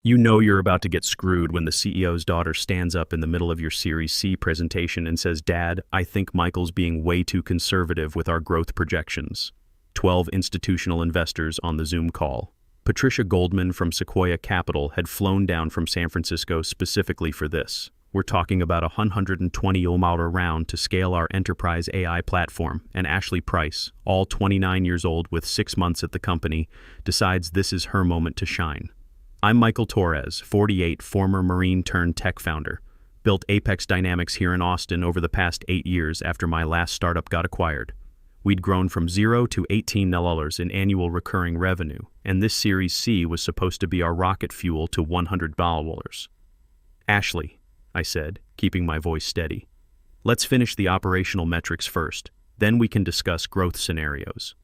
You know you're about to get screwed when the CEO's daughter stands up in the middle of your Series C presentation and says, "Dad, I think Michael's being way too conservative with our growth projections." 12 institutional investors on the Zoom call. Patricia Goldman from Sequoia Capital had flown down from San Francisco specifically for this. We're talking about a $120 million round to scale our enterprise AI platform, and Ashley Price, all 29 years old with 6 months at the company, decides this is her moment to shine. I'm Michael Torres, 48, former Marine-turned-tech founder. Built Apex Dynamics here in Austin over the past 8 years after my last startup got acquired. We'd grown from $0 to $18 million in annual recurring revenue, and this Series C was supposed to be our rocket fuel to $100 million. Ashley, I said, keeping my voice steady. Let's finish the operational metrics first, then we can discuss growth scenarios.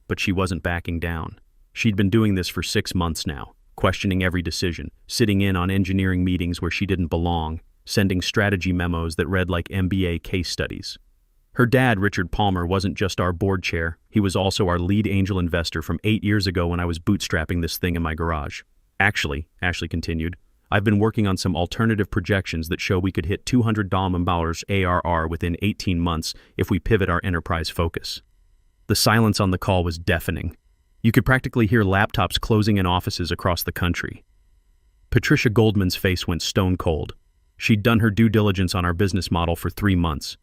But she wasn't backing down. She'd been doing this for 6 months now, questioning every decision, sitting in on engineering meetings where she didn't belong, sending strategy memos that read like MBA case studies. Her dad, Richard Palmer, wasn't just our board chair, he was also our lead angel investor from 8 years ago when I was bootstrapping this thing in my garage. Actually, Ashley continued, I've been working on some alternative projections that show we could hit $200 million ARR within 18 months if we pivot our enterprise focus. The silence on the call was deafening. You could practically hear laptops closing in offices across the country. Patricia Goldman's face went stone cold. She'd done her due diligence on our business model for 3 months.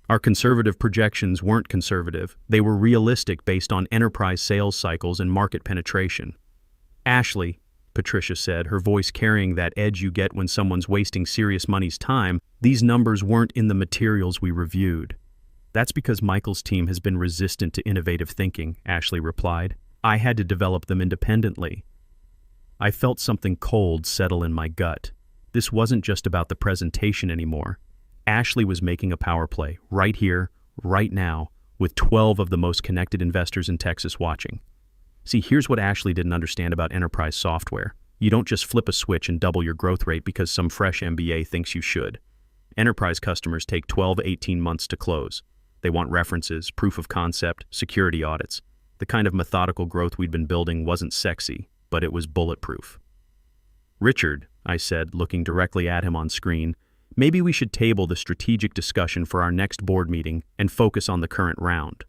Our conservative projections weren't conservative. They were realistic based on enterprise sales cycles and market penetration. Ashley, Patricia said, her voice carrying that edge you get when someone's wasting serious money's time, these numbers weren't in the materials we reviewed. That's because Michael's team has been resistant to innovative thinking, Ashley replied. I had to develop them independently. I felt something cold settle in my gut. This wasn't just about the presentation anymore. Ashley was making a power play, right here, right now, with 12 of the most connected investors in Texas watching. See, here's what Ashley didn't understand about enterprise software. You don't just flip a switch and double your growth rate because some fresh MBA thinks you should. Enterprise customers take 12 to 18 months to close. They want references, proof of concept, security audits. The kind of methodical growth we'd been building wasn't sexy, but it was bulletproof. Richard, I said, looking directly at him on screen, maybe we should table the strategic discussion for our next board meeting and focus on the current round.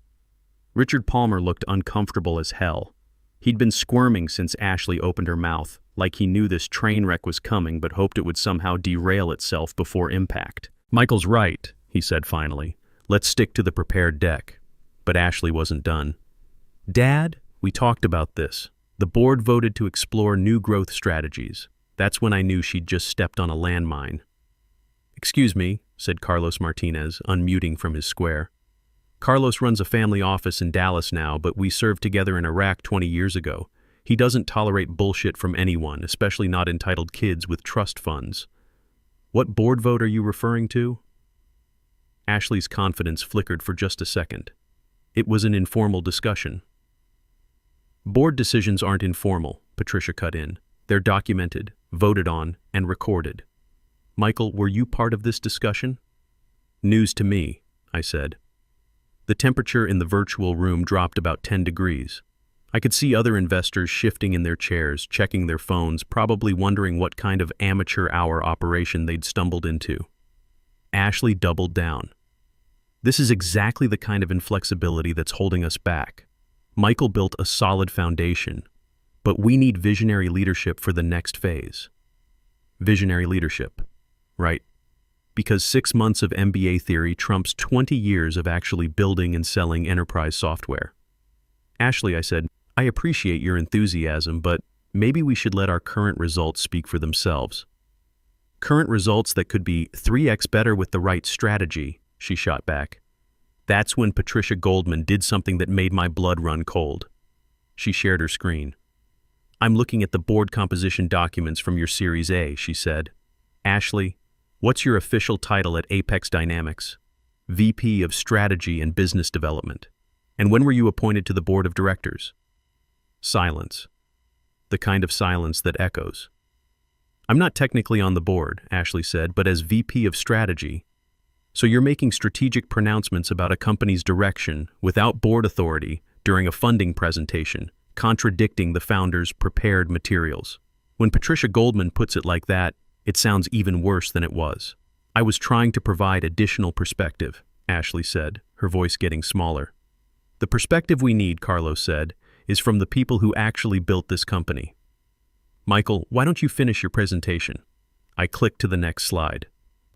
Richard Palmer looked uncomfortable as hell. He'd been squirming since Ashley opened her mouth, like he knew this train wreck was coming but hoped it would somehow derail itself before impact. Michael's right, he said finally. Let's stick to the prepared deck. But Ashley wasn't done. Dad, we talked about this. The board voted to explore new growth strategies. That's when I knew she'd just stepped on a landmine. Excuse me, said Carlos Martinez, unmuting from his square. Carlos runs a family office in Dallas now, but we served together in Iraq 20 years ago. He doesn't tolerate bullshit from anyone, especially not entitled kids with trust funds. What board vote are you referring to? Ashley's confidence flickered for just a second. It was an informal discussion. Board decisions aren't informal, Patricia cut in. They're documented, voted on, and recorded. Michael, were you part of this discussion? News to me, I said. The temperature in the virtual room dropped about 10 degrees. I could see other investors shifting in their chairs, checking their phones, probably wondering what kind of amateur hour operation they'd stumbled into. Ashley doubled down. This is exactly the kind of inflexibility that's holding us back. Michael built a solid foundation, but we need visionary leadership for the next phase. Visionary leadership, right? Because 6 months of MBA theory trumps 20 years of actually building and selling enterprise software. Ashley, I said, I appreciate your enthusiasm, but maybe we should let our current results speak for themselves. Current results that could be 3x better with the right strategy, she shot back. That's when Patricia Goldman did something that made my blood run cold. She shared her screen. I'm looking at the board composition documents from your Series A, she said. Ashley, what's your official title at Apex Dynamics? VP of Strategy and Business Development. And when were you appointed to the board of directors? Silence. The kind of silence that echoes. I'm not technically on the board, Ashley said, but as VP of Strategy. So you're making strategic pronouncements about a company's direction without board authority during a funding presentation, contradicting the founder's prepared materials. When Patricia Goldman puts it like that, it sounds even worse than it was. I was trying to provide additional perspective, Ashley said, her voice getting smaller. The perspective we need, Carlos said, is from the people who actually built this company. Michael, why don't you finish your presentation? I clicked to the next slide.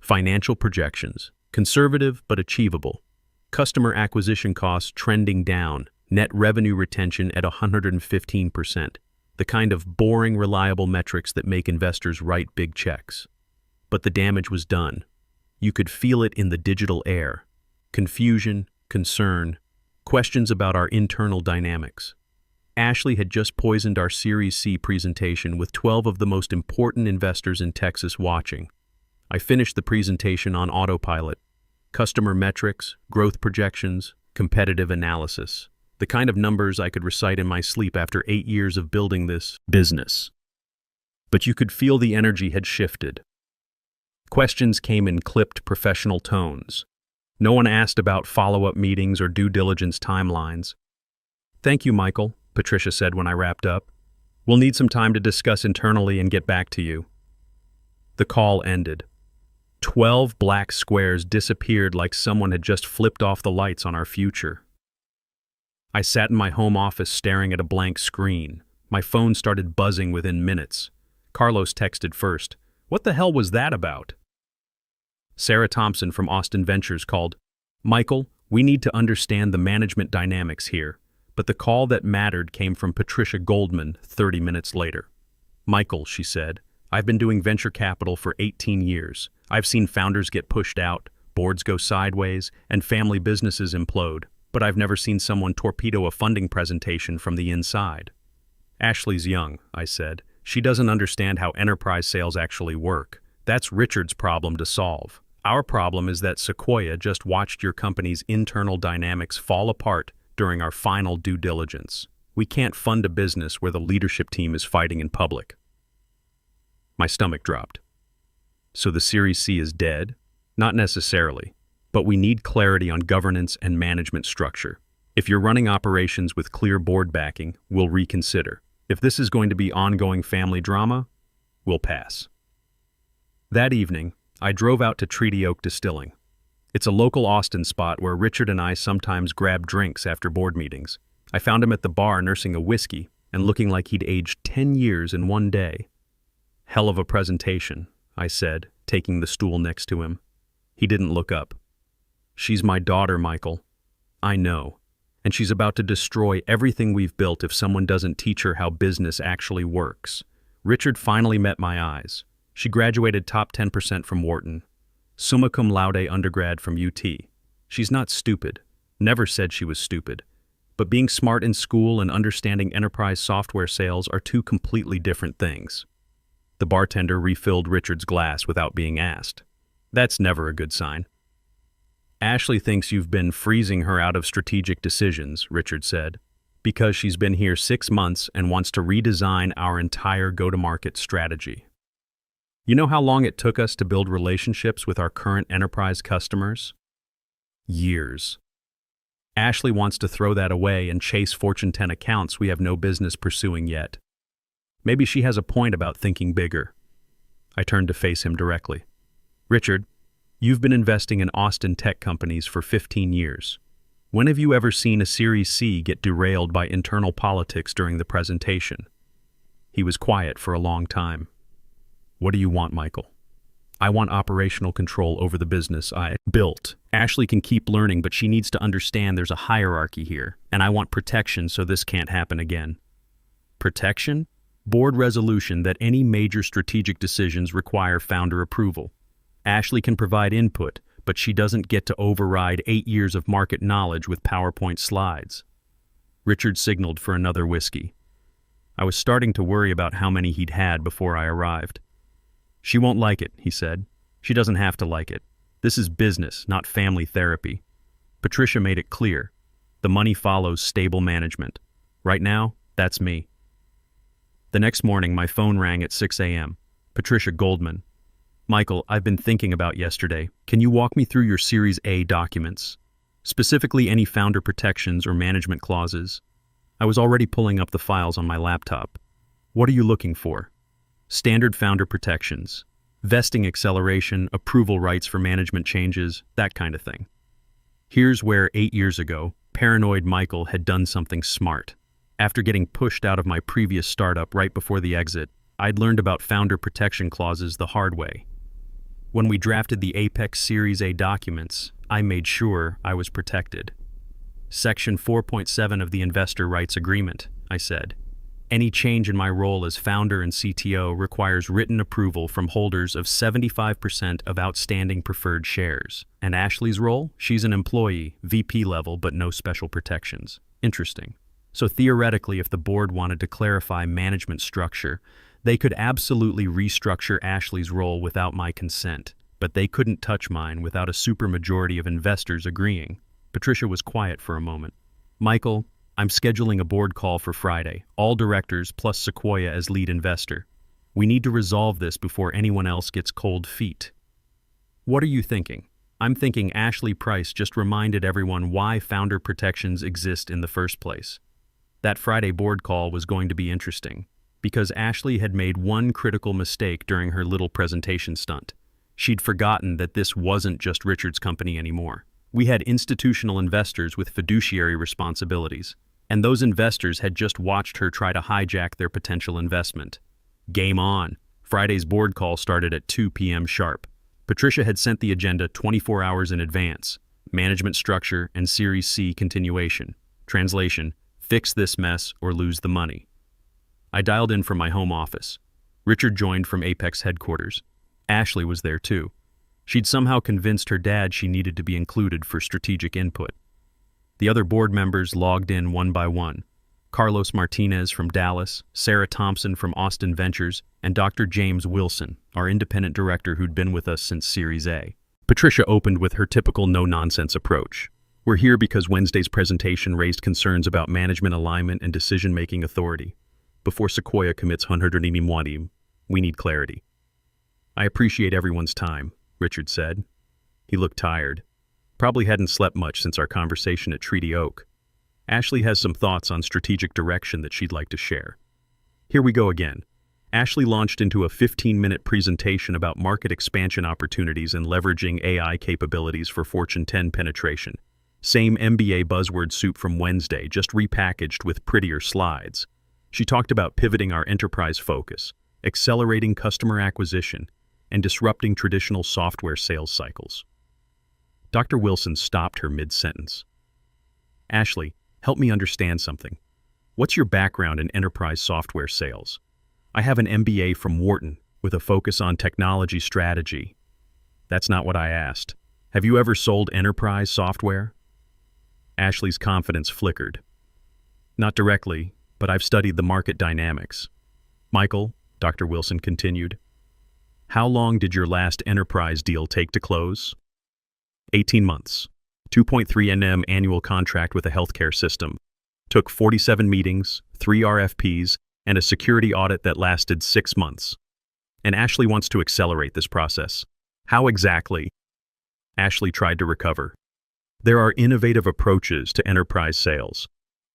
Financial projections. Conservative but achievable. Customer acquisition costs trending down. Net revenue retention at 115%. The kind of boring, reliable metrics that make investors write big checks. But the damage was done. You could feel it in the digital air. Confusion, concern, questions about our internal dynamics. Ashley had just poisoned our Series C presentation with 12 of the most important investors in Texas watching. I finished the presentation on autopilot. Customer metrics, growth projections, competitive analysis. The kind of numbers I could recite in my sleep after 8 years of building this business. But you could feel the energy had shifted. Questions came in clipped professional tones. No one asked about follow-up meetings or due diligence timelines. Thank you, Michael, Patricia said when I wrapped up. We'll need some time to discuss internally and get back to you. The call ended. 12 black squares disappeared like someone had just flipped off the lights on our future. I sat in my home office staring at a blank screen. My phone started buzzing within minutes. Carlos texted first. What the hell was that about? Sarah Thompson from Austin Ventures called. Michael, we need to understand the management dynamics here. But the call that mattered came from Patricia Goldman 30 minutes later. Michael, she said, I've been doing venture capital for 18 years. I've seen founders get pushed out, boards go sideways, and family businesses implode. But I've never seen someone torpedo a funding presentation from the inside. Ashley's young, I said. She doesn't understand how enterprise sales actually work. That's Richard's problem to solve. Our problem is that Sequoia just watched your company's internal dynamics fall apart during our final due diligence. We can't fund a business where the leadership team is fighting in public. My stomach dropped. So the Series C is dead? Not necessarily. But we need clarity on governance and management structure. If you're running operations with clear board backing, we'll reconsider. If this is going to be ongoing family drama, we'll pass. That evening, I drove out to Treaty Oak Distilling. It's a local Austin spot where Richard and I sometimes grab drinks after board meetings. I found him at the bar nursing a whiskey and looking like he'd aged 10 years in one day. Hell of a presentation, I said, taking the stool next to him. He didn't look up. She's my daughter, Michael. I know. And she's about to destroy everything we've built if someone doesn't teach her how business actually works. Richard finally met my eyes. She graduated top 10% from Wharton. Summa cum laude undergrad from UT. She's not stupid. Never said she was stupid. But being smart in school and understanding enterprise software sales are two completely different things. The bartender refilled Richard's glass without being asked. That's never a good sign. Ashley thinks you've been freezing her out of strategic decisions, Richard said, because she's been here 6 months and wants to redesign our entire go-to-market strategy. You know how long it took us to build relationships with our current enterprise customers? Years. Ashley wants to throw that away and chase Fortune 10 accounts we have no business pursuing yet. Maybe she has a point about thinking bigger. I turned to face him directly. Richard, you've been investing in Austin tech companies for 15 years. When have you ever seen a Series C get derailed by internal politics during the presentation? He was quiet for a long time. What do you want, Michael? I want operational control over the business I built. Ashley can keep learning, but she needs to understand there's a hierarchy here, and I want protection so this can't happen again. Protection? Board resolution that any major strategic decisions require founder approval. Ashley can provide input, but she doesn't get to override 8 years of market knowledge with PowerPoint slides. Richard signaled for another whiskey. I was starting to worry about how many he'd had before I arrived. She won't like it, he said. She doesn't have to like it. This is business, not family therapy. Patricia made it clear. The money follows stable management. Right now, that's me. The next morning, my phone rang at 6 a.m. Patricia Goldman. Michael, I've been thinking about yesterday. Can you walk me through your Series A documents? Specifically any founder protections or management clauses? I was already pulling up the files on my laptop. What are you looking for? Standard founder protections, vesting acceleration, approval rights for management changes, that kind of thing. Here's where 8 years ago, paranoid Michael had done something smart. After getting pushed out of my previous startup right before the exit, I'd learned about founder protection clauses the hard way. When we drafted the Apex Series A documents, I made sure I was protected. Section 4.7 of the Investor Rights Agreement, I said. Any change in my role as founder and CTO requires written approval from holders of 75% of outstanding preferred shares. And Ashley's role? She's an employee, VP level, but no special protections. Interesting. So theoretically, if the board wanted to clarify management structure, they could absolutely restructure Ashley's role without my consent, but they couldn't touch mine without a supermajority of investors agreeing. Patricia was quiet for a moment. Michael, I'm scheduling a board call for Friday, all directors plus Sequoia as lead investor. We need to resolve this before anyone else gets cold feet. What are you thinking? I'm thinking Ashley Price just reminded everyone why founder protections exist in the first place. That Friday board call was going to be interesting, because Ashley had made one critical mistake during her little presentation stunt. She'd forgotten that this wasn't just Richard's company anymore. We had institutional investors with fiduciary responsibilities, and those investors had just watched her try to hijack their potential investment. Game on. Friday's board call started at 2 p.m. sharp. Patricia had sent the agenda 24 hours in advance. Management structure and Series C continuation. Translation, fix this mess or lose the money. I dialed in from my home office. Richard joined from Apex headquarters. Ashley was there too. She'd somehow convinced her dad she needed to be included for strategic input. The other board members logged in one by one. Carlos Martinez from Dallas, Sarah Thompson from Austin Ventures, and Dr. James Wilson, our independent director who'd been with us since Series A. Patricia opened with her typical no-nonsense approach. We're here because Wednesday's presentation raised concerns about management alignment and decision-making authority. Before Sequoia commits 100 we need clarity. I appreciate everyone's time, Richard said. He looked tired. Probably hadn't slept much since our conversation at Treaty Oak. Ashley has some thoughts on strategic direction that she'd like to share. Here we go again. Ashley launched into a 15-minute presentation about market expansion opportunities and leveraging AI capabilities for Fortune 10 penetration. Same MBA buzzword soup from Wednesday, just repackaged with prettier slides. She talked about pivoting our enterprise focus, accelerating customer acquisition, and disrupting traditional software sales cycles. Dr. Wilson stopped her mid-sentence. Ashley, help me understand something. What's your background in enterprise software sales? I have an MBA from Wharton with a focus on technology strategy. That's not what I asked. Have you ever sold enterprise software? Ashley's confidence flickered. Not directly, but I've studied the market dynamics. Michael, Dr. Wilson continued, how long did your last enterprise deal take to close? 18 months. 2.3 NM annual contract with a healthcare system. Took 47 meetings, 3 RFPs, and a security audit that lasted 6 months. And Ashley wants to accelerate this process. How exactly? Ashley tried to recover. There are innovative approaches to enterprise sales.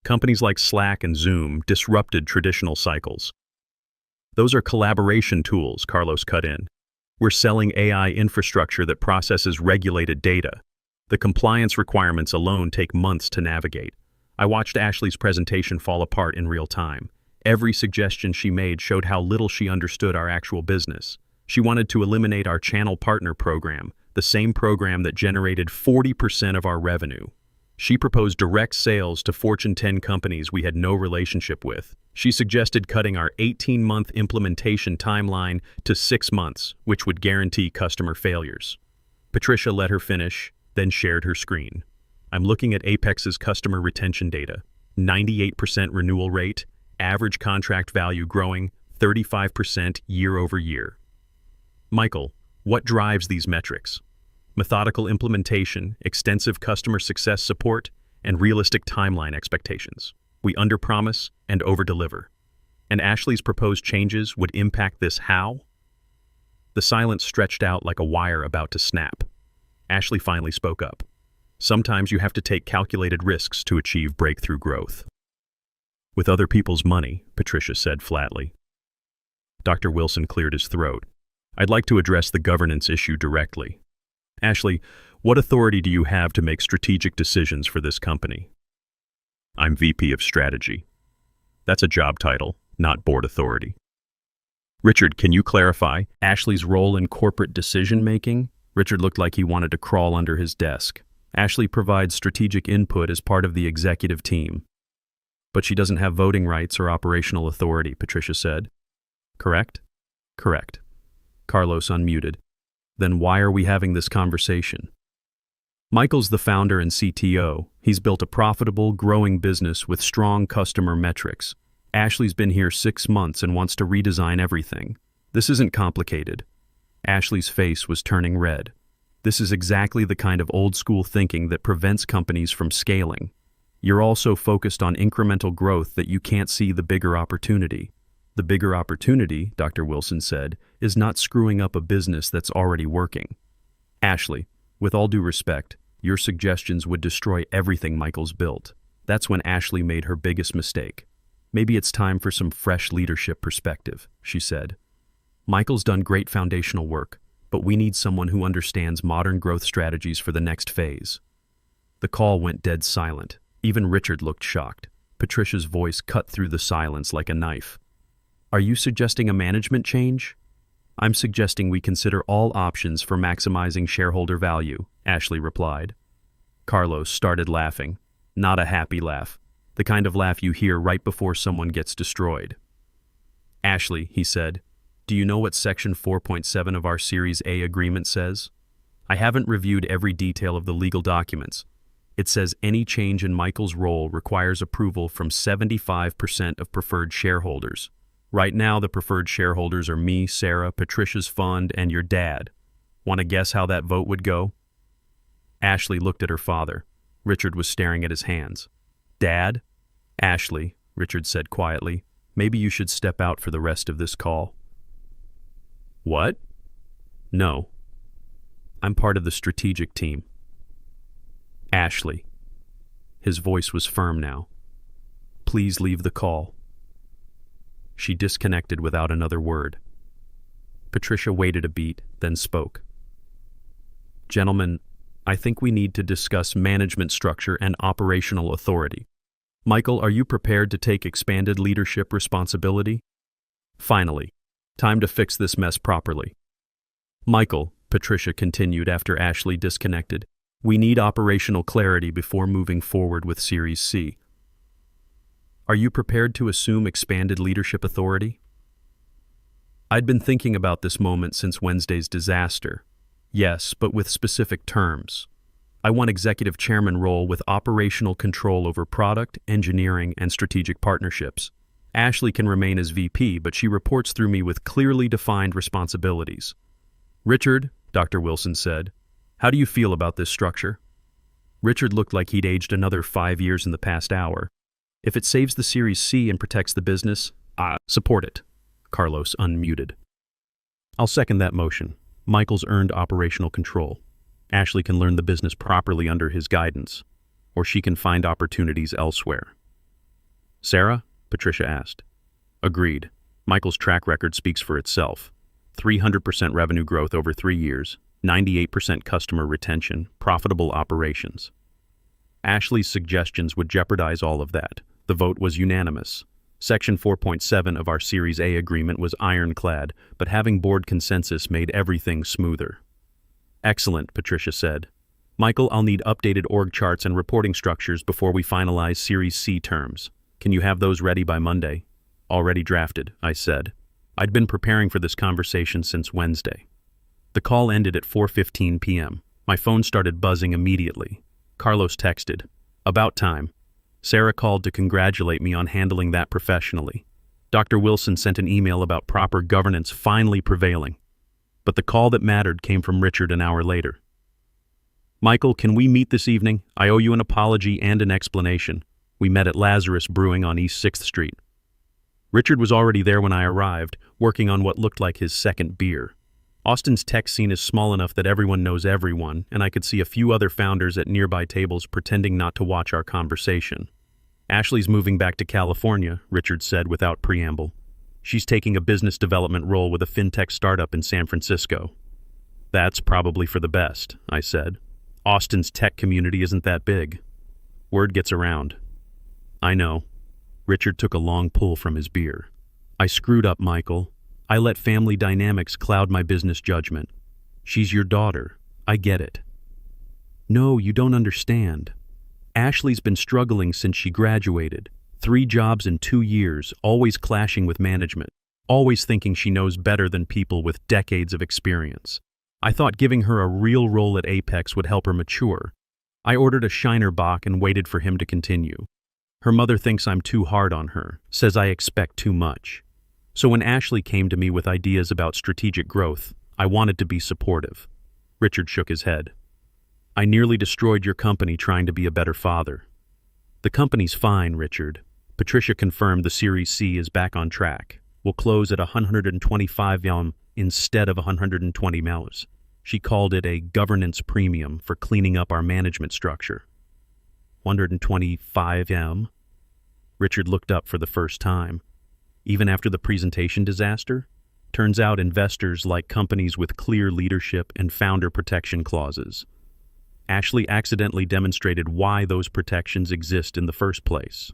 Companies like Slack and Zoom disrupted traditional cycles. Those are collaboration tools, Carlos cut in. We're selling AI infrastructure that processes regulated data. The compliance requirements alone take months to navigate. I watched Ashley's presentation fall apart in real time. Every suggestion she made showed how little she understood our actual business. She wanted to eliminate our channel partner program, the same program that generated 40% of our revenue. She proposed direct sales to Fortune 10 companies we had no relationship with. She suggested cutting our 18-month implementation timeline to 6 months, which would guarantee customer failures. Patricia let her finish, then shared her screen. I'm looking at Apex's customer retention data. 98% renewal rate, average contract value growing 35% year over year. Michael, what drives these metrics? Methodical implementation, extensive customer success support, and realistic timeline expectations. We underpromise and overdeliver. And Ashley's proposed changes would impact this how? The silence stretched out like a wire about to snap. Ashley finally spoke up. Sometimes you have to take calculated risks to achieve breakthrough growth. With other people's money, Patricia said flatly. Dr. Wilson cleared his throat. I'd like to address the governance issue directly. Ashley, what authority do you have to make strategic decisions for this company? I'm VP of Strategy. That's a job title, not board authority. Richard, can you clarify Ashley's role in corporate decision-making? Richard looked like he wanted to crawl under his desk. Ashley provides strategic input as part of the executive team. But she doesn't have voting rights or operational authority, Patricia said. Correct? Correct. Carlos unmuted. Then why are we having this conversation? Michael's the founder and CTO. He's built a profitable, growing business with strong customer metrics. Ashley's been here 6 months and wants to redesign everything. This isn't complicated. Ashley's face was turning red. This is exactly the kind of old-school thinking that prevents companies from scaling. You're also focused on incremental growth that you can't see the bigger opportunity. The bigger opportunity, Dr. Wilson said, is not screwing up a business that's already working. Ashley, with all due respect, your suggestions would destroy everything Michael's built. That's when Ashley made her biggest mistake. Maybe it's time for some fresh leadership perspective, she said. Michael's done great foundational work, but we need someone who understands modern growth strategies for the next phase. The call went dead silent. Even Richard looked shocked. Patricia's voice cut through the silence like a knife. Are you suggesting a management change? I'm suggesting we consider all options for maximizing shareholder value, Ashley replied. Carlos started laughing. Not a happy laugh. The kind of laugh you hear right before someone gets destroyed. Ashley, he said, do you know what Section 4.7 of our Series A agreement says? I haven't reviewed every detail of the legal documents. It says any change in Michael's role requires approval from 75% of preferred shareholders. Right now, the preferred shareholders are me, Sarah, Patricia's fund, and your dad. Want to guess how that vote would go? Ashley looked at her father. Richard was staring at his hands. Dad? Ashley, Richard said quietly, maybe you should step out for the rest of this call. What? No. I'm part of the strategic team. Ashley. His voice was firm now. Please leave the call. She disconnected without another word. Patricia waited a beat, then spoke. Gentlemen, I think we need to discuss management structure and operational authority. Michael, are you prepared to take expanded leadership responsibility? Finally, time to fix this mess properly. Michael, Patricia continued after Ashley disconnected, we need operational clarity before moving forward with Series C. Are you prepared to assume expanded leadership authority? I'd been thinking about this moment since Wednesday's disaster. Yes, but with specific terms. I want executive chairman role with operational control over product, engineering, and strategic partnerships. Ashley can remain as VP, but she reports through me with clearly defined responsibilities. Richard, Dr. Wilson said, how do you feel about this structure? Richard looked like he'd aged another 5 years in the past hour. If it saves the Series C and protects the business, I support it. Carlos unmuted. I'll second that motion. Michael's earned operational control. Ashley can learn the business properly under his guidance, or she can find opportunities elsewhere. Sarah? Patricia asked. Agreed. Michael's track record speaks for itself. 300% revenue growth over 3 years, 98% customer retention, profitable operations. Ashley's suggestions would jeopardize all of that. The vote was unanimous. Section 4.7 of our Series A agreement was ironclad, but having board consensus made everything smoother. Excellent, Patricia said. Michael, I'll need updated org charts and reporting structures before we finalize Series C terms. Can you have those ready by Monday? Already drafted, I said. I'd been preparing for this conversation since Wednesday. The call ended at 4:15 p.m. My phone started buzzing immediately. Carlos texted. About time. Sarah called to congratulate me on handling that professionally. Dr. Wilson sent an email about proper governance finally prevailing. But the call that mattered came from Richard an hour later. Michael, can we meet this evening? I owe you an apology and an explanation. We met at Lazarus Brewing on East 6th Street. Richard was already there when I arrived, working on what looked like his second beer. Austin's tech scene is small enough that everyone knows everyone, and I could see a few other founders at nearby tables pretending not to watch our conversation. Ashley's moving back to California, Richard said without preamble. She's taking a business development role with a fintech startup in San Francisco. That's probably for the best, I said. Austin's tech community isn't that big. Word gets around. I know. Richard took a long pull from his beer. I screwed up, Michael. I let family dynamics cloud my business judgment. She's your daughter. I get it. No, you don't understand. Ashley's been struggling since she graduated. 3 jobs in 2 years, always clashing with management, always thinking she knows better than people with decades of experience. I thought giving her a real role at Apex would help her mature. I ordered a Shiner Bock and waited for him to continue. Her mother thinks I'm too hard on her, says I expect too much. So when Ashley came to me with ideas about strategic growth, I wanted to be supportive. Richard shook his head. I nearly destroyed your company trying to be a better father. The company's fine, Richard. Patricia confirmed the Series C is back on track. We'll close at 125 million instead of 120 million. She called it a governance premium for cleaning up our management structure. 125 million? Richard looked up for the first time. Even after the presentation disaster? Turns out investors like companies with clear leadership and founder protection clauses. Ashley accidentally demonstrated why those protections exist in the first place.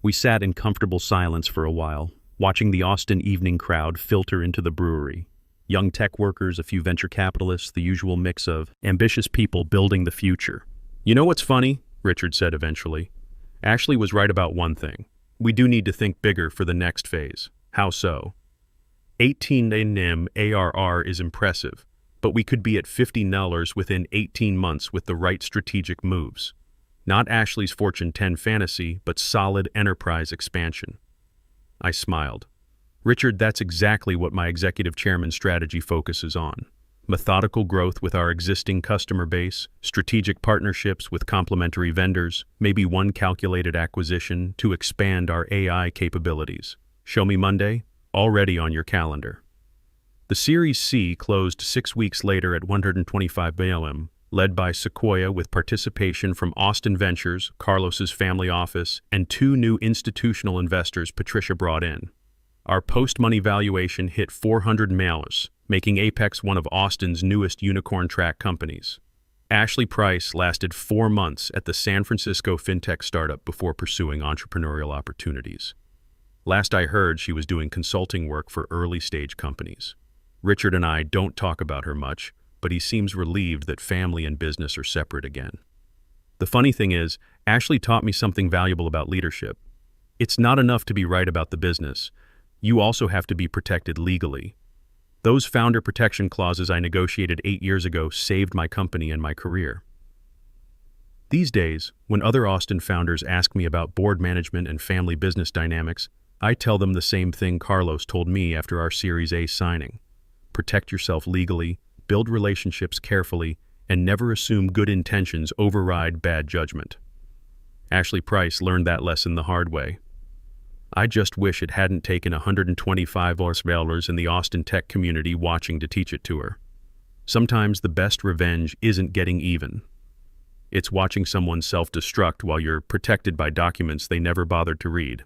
We sat in comfortable silence for a while, watching the Austin evening crowd filter into the brewery. Young tech workers, a few venture capitalists, the usual mix of ambitious people building the future. You know what's funny? Richard said eventually. Ashley was right about one thing. We do need to think bigger for the next phase. How so? 18 NIM ARR is impressive, but we could be at 50 nullers within 18 months with the right strategic moves. Not Ashley's Fortune 10 fantasy, but solid enterprise expansion. I smiled. Richard, that's exactly what my executive chairman's strategy focuses on. Methodical growth with our existing customer base, strategic partnerships with complementary vendors, maybe one calculated acquisition to expand our AI capabilities. Show me Monday? Already on your calendar. The Series C closed 6 weeks later at 125 million, led by Sequoia with participation from Austin Ventures, Carlos's family office, and 2 new institutional investors Patricia brought in. Our post-money valuation hit 400 million, making Apex one of Austin's newest unicorn track companies. Ashley Price lasted 4 months at the San Francisco fintech startup before pursuing entrepreneurial opportunities. Last I heard, she was doing consulting work for early-stage companies. Richard and I don't talk about her much, but he seems relieved that family and business are separate again. The funny thing is, Ashley taught me something valuable about leadership. It's not enough to be right about the business. You also have to be protected legally. Those founder protection clauses I negotiated 8 years ago saved my company and my career. These days, when other Austin founders ask me about board management and family business dynamics, I tell them the same thing Carlos told me after our Series A signing. Protect yourself legally, build relationships carefully, and never assume good intentions override bad judgment. Ashley Price learned that lesson the hard way. I just wish it hadn't taken 125 Ausbellers in the Austin tech community watching to teach it to her. Sometimes the best revenge isn't getting even. It's watching someone self-destruct while you're protected by documents they never bothered to read.